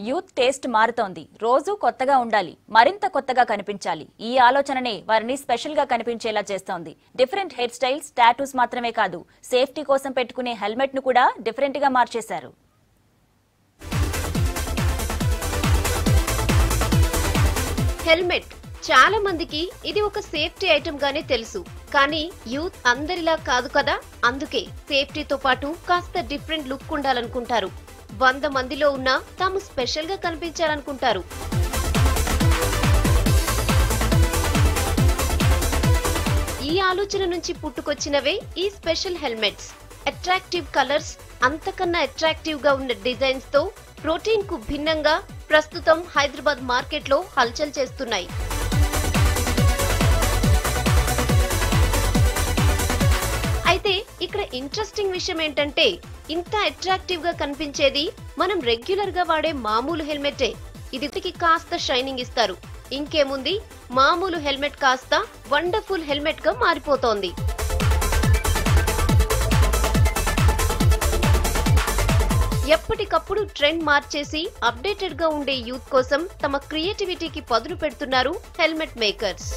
Youth taste మారుతోంది. రోజు కొత్తగా ఉండాలి, మరింత కొత్తగా కనిపించాలి. ఈ ఆలోచననే వారిని స్పెషల్ గా కనిపించేలా చేస్తోంది. డిఫరెంట్ హెయిర్ స్టైల్స్, టాటూస్ మాత్రమే కాదు, సేఫ్టీ కోసం పెట్టుకునే హెల్మెట్ ను కూడా డిఫరెంట్ గా మార్చేశారు. హెల్మెట్ చాలా మందికి ఇది ఒక సేఫ్టీ ఐటమ్ గానే తెలుసు. కానీ యూత్ అందరిలా కాదు కదా. అందుకే సేఫ్టీతో పాటు కాస్త డిఫరెంట్ లుక్ ఉండాలనుకుంటారు. 100 మందిలో ఉన్నా తాము స్పెషల్ గా కనిపించాలనుకుంటారు. ఈ ఆలోచన నుంచి పుట్టుకొచ్చినవే ఈ స్పెషల్ హెల్మెట్స్. అట్రాక్టివ్ కలర్స్, అంతకన్నా అట్రాక్టివ్ గా ఉన్న డిజైన్స్ తో ప్రోటీన్ కు భిన్నంగా ప్రస్తుతం హైదరాబాద్ మార్కెట్ లో హల్చల్ చేస్తున్నాయి. అయితే ఇక్కడ ఇంట్రెస్టింగ్ విషయం ఏంటంటే, ఇంత అట్రాక్టివ్ గా కనిపించేది మనం రెగ్యులర్ గా వాడే మామూలు హెల్మెటే. ఇది కాస్త షైనింగ్ ఇస్తారు. ఇంకేముంది, మామూలు హెల్మెట్ కాస్త వండర్ఫుల్ హెల్మెట్ గా మారిపోతోంది. ఎప్పటికప్పుడు ట్రెండ్ మార్చేసి అప్డేటెడ్ గా ఉండే యూత్ కోసం తమ క్రియేటివిటీకి పదును పెడుతున్నారు హెల్మెట్ మేకర్స్.